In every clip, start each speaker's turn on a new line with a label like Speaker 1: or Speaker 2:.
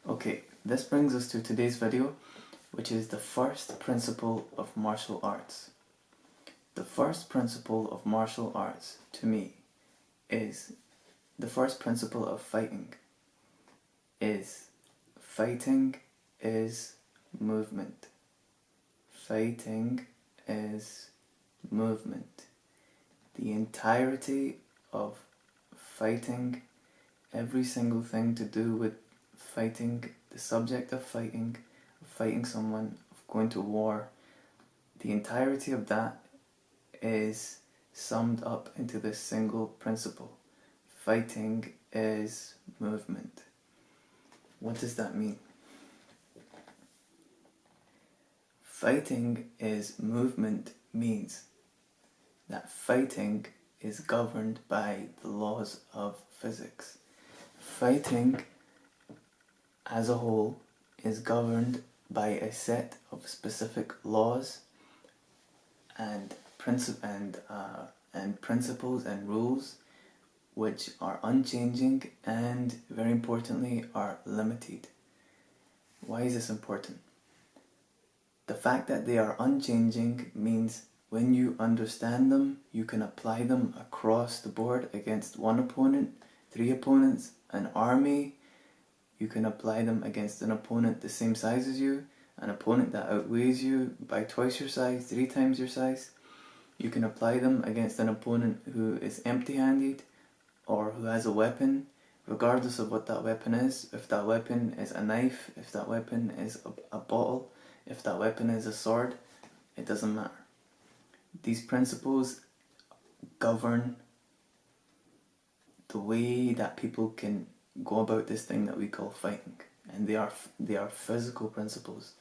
Speaker 1: Okay, this brings us to today's video, which is the first principle of martial arts. The first principle of martial arts, to me, is the first principle of fighting is movement. Fighting is movement. The entirety of fighting, every single thing to do with fighting, the subject of fighting someone, of going to war, the entirety of that is summed up into this single principle. Fighting is movement. What does that mean? Fighting is movement means that fighting is governed by the laws of physics. Fighting as a whole is governed by a set of specific laws and principles and rules which are unchanging and, very importantly, are limited. Why is this important? The fact that they are unchanging means when you understand them, you can apply them across the board against one opponent, 3 opponents, an army. You can apply them against an opponent the same size as you, an opponent that outweighs you by twice your size, 3 times your size. You can apply them against an opponent who is empty-handed or who has a weapon, regardless of what that weapon is. If that weapon is a knife, if that weapon is a bottle, if that weapon is a sword, it doesn't matter. These principles govern the way that people can go about this thing that we call fighting, and they are physical principles.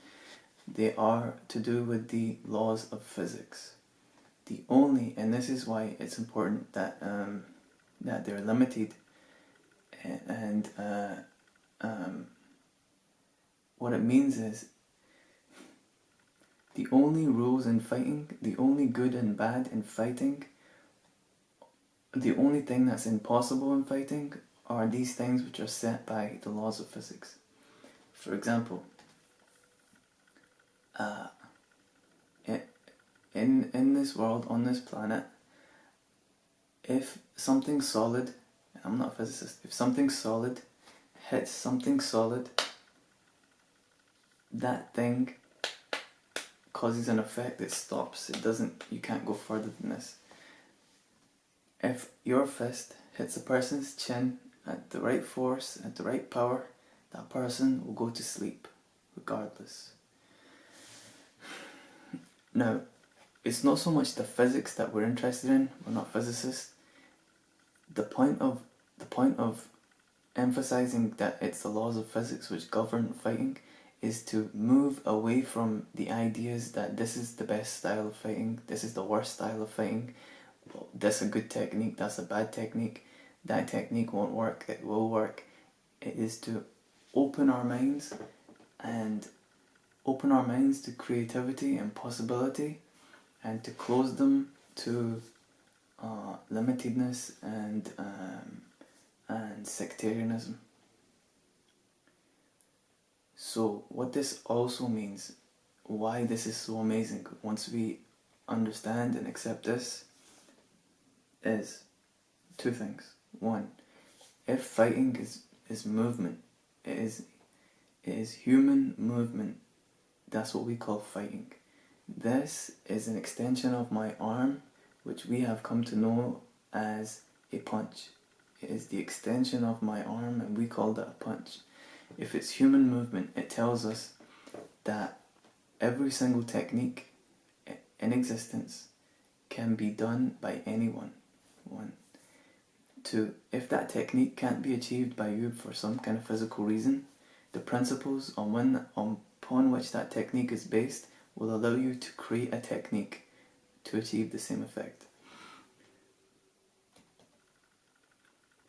Speaker 1: They are to do with the laws of physics. And this is why it's important that that they're limited, and what it means is the only rules in fighting, the only good and bad in fighting, the only thing that's impossible in fighting are these things which are set by the laws of physics. For example, in this world, on this planet, if something solid, I'm not a physicist, if something solid hits something solid, that thing causes an effect, it stops, you can't go further than this. If your fist hits a person's chin at the right force, at the right power, that person will go to sleep, regardless. Now, it's not so much the physics that we're interested in, we're not physicists. The point of emphasizing that it's the laws of physics which govern fighting is to move away from the ideas that this is the best style of fighting, this is the worst style of fighting, that's a good technique, that's a bad technique, that technique won't work, it will work. It is to open our minds to creativity and possibility, and to close them to limitedness and sectarianism. So what this also means, why this is so amazing once we understand and accept this, is 2 things. 1, if fighting is movement, it is human movement, that's what we call fighting. This is an extension of my arm, which we have come to know as a punch. It is the extension of my arm, and we call that a punch. If it's human movement, it tells us that every single technique in existence can be done by anyone. 2, if that technique can't be achieved by you for some kind of physical reason, the principles upon which that technique is based will allow you to create a technique to achieve the same effect.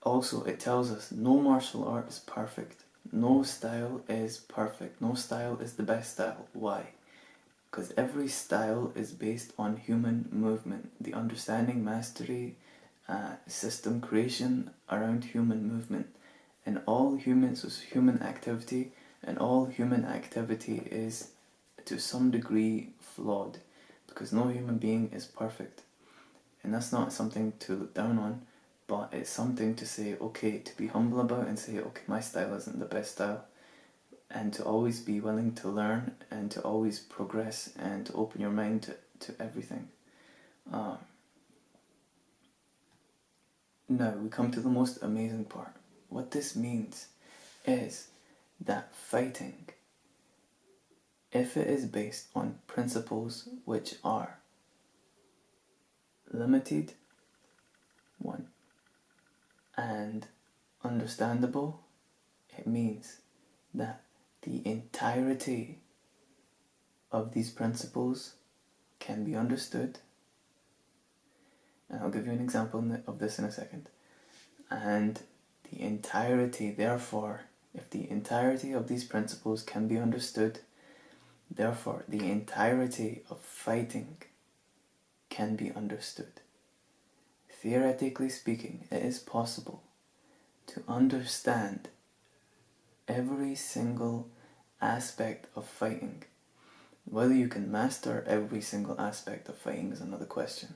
Speaker 1: Also, it tells us no martial art is perfect. No style is perfect. No style is the best style. Why? Because every style is based on human movement. The understanding, mastery, system creation around human movement. And all humans, human activity, and all human activity is to some degree flawed, because no human being is perfect. And that's not something to look down on, but it's something to say, okay, to be humble about and say, okay, my style isn't the best style, and to always be willing to learn and to always progress and to open your mind to everything. Now we come to the most amazing part. What this means is that fighting, if it is based on principles which are limited, one, and understandable, it means that the entirety of these principles can be understood. And I'll give you an example of this in a second. And the entirety, therefore, if the entirety of these principles can be understood, therefore the entirety of fighting can be understood. Theoretically speaking, it is possible to understand every single aspect of fighting. Whether you can master every single aspect of fighting is another question.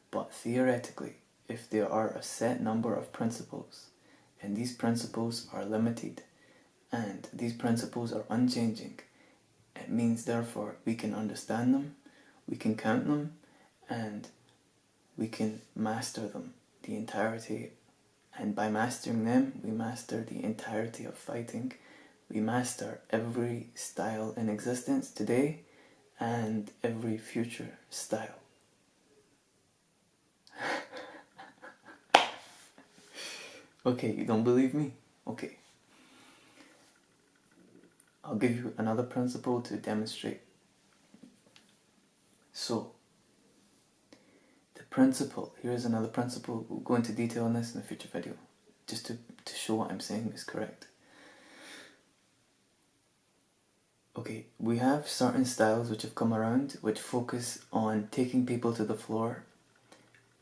Speaker 1: But theoretically, if there are a set number of principles, and these principles are limited, and these principles are unchanging, it means therefore we can understand them, we can count them, and we can master them, the entirety. And by mastering them, we master the entirety of fighting. We master every style in existence today and every future style. Okay, you don't believe me? Okay. I'll give you another principle to demonstrate. So, the principle, here's another principle. We'll go into detail on this in a future video, just to show what I'm saying is correct. Okay, we have certain styles which have come around which focus on taking people to the floor.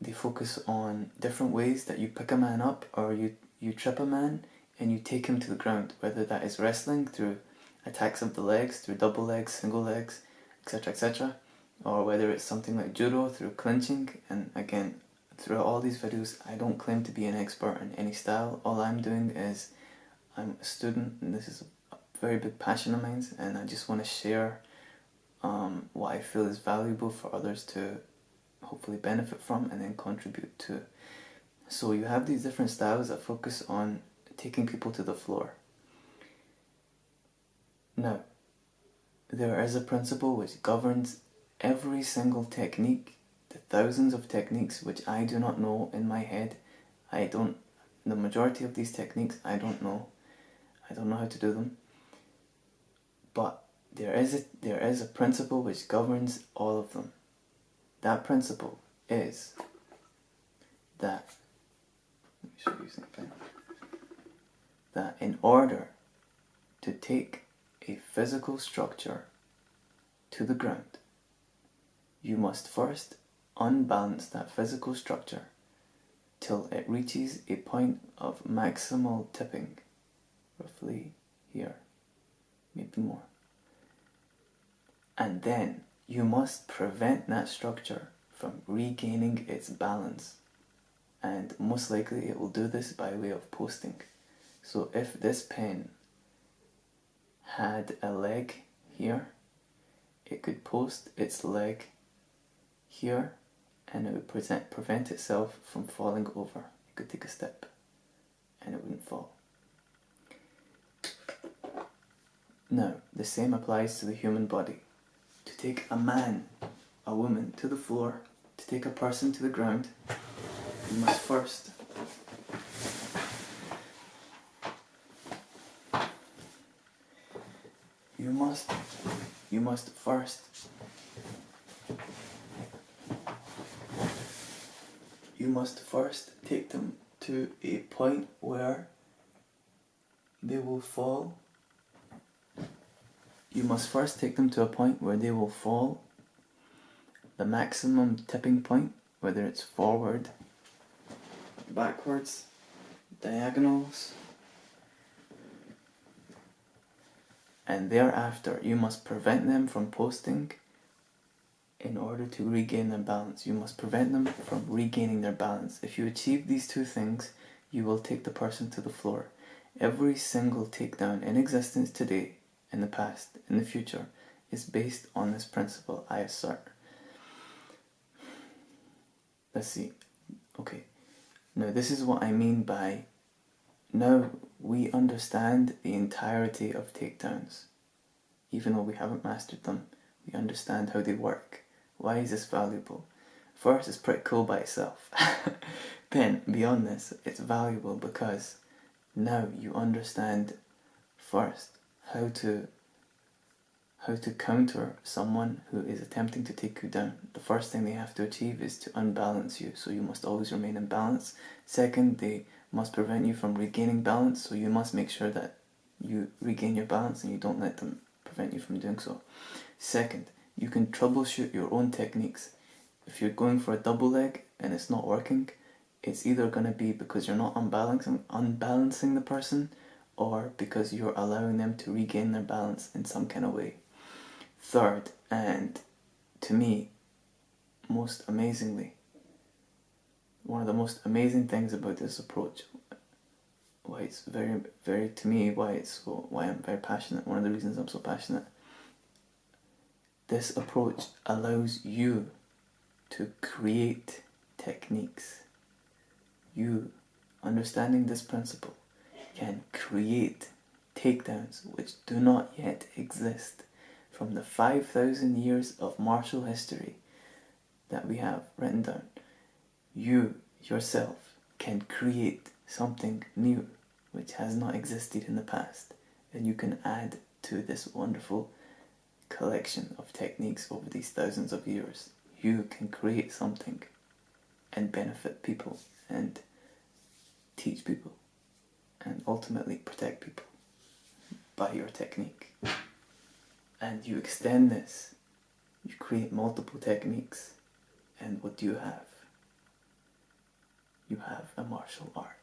Speaker 1: They focus on different ways that you pick a man up, or you trip a man and you take him to the ground, whether that is wrestling through attacks of the legs, through double legs, single legs, etc., etc., or whether it's something like judo through clinching. And again, throughout all these videos, I don't claim to be an expert in any style. All I'm doing is, I'm a student, and this is a very big passion of mine, and I just want to share what I feel is valuable for others to hopefully benefit from and then contribute to. So you have these different styles that focus on taking people to the floor. Now, there is a principle which governs every single technique, the thousands of techniques which I do not know in my head. The majority of these techniques I don't know. I don't know how to do them. But there is a principle which governs all of them. That principle is that, let me show you something, that in order to take a physical structure to the ground, you must first unbalance that physical structure till it reaches a point of maximal tipping, roughly here, maybe more. And then you must prevent that structure from regaining its balance. And most likely it will do this by way of posting. So if this pen had a leg here, it could post its leg here, and it would prevent itself from falling over. It could take a step and it wouldn't fall. Now, the same applies to the human body. To take a man, a woman to the floor, to take a person to the ground, you must first take them to a point where they will fall. You must first take them to a point where they will fall. The maximum tipping point, whether it's forward, backwards, diagonals, and thereafter you must prevent them from posting in order to regain their balance. You must prevent them from regaining their balance. If you achieve these two things, you will take the person to the floor. Every single takedown in existence today, in the past, in the future, is based on this principle, I assert. Let's see. Okay. Now this is what I mean by, now we understand the entirety of takedowns. Even though we haven't mastered them, we understand how they work. Why is this valuable? First, it's pretty cool by itself. Then, beyond this, it's valuable because now you understand first how to counter someone who is attempting to take you down. The first thing they have to achieve is to unbalance you, so you must always remain in balance. Second, they must prevent you from regaining balance, so you must make sure that you regain your balance and you don't let them prevent you from doing so. Second, you can troubleshoot your own techniques. If you're going for a double leg and it's not working, it's either going to be because you're not unbalancing the person, or because you're allowing them to regain their balance in some kind of way. Third, and to me, most amazingly, one of the most amazing things about this approach, why it's to me, why I'm very passionate, one of the reasons I'm so passionate, this approach allows you to create techniques. You, understanding this principle, can create takedowns which do not yet exist. From the 5,000 years of martial history that we have written down, you yourself can create something new which has not existed in the past, and you can add to this wonderful collection of techniques over these thousands of years. You can create something and benefit people and teach people and ultimately protect people by your technique. And you extend this, you create multiple techniques, and what do you have? You have a martial art.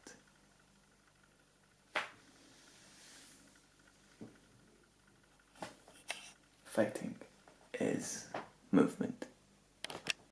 Speaker 1: Fighting is movement.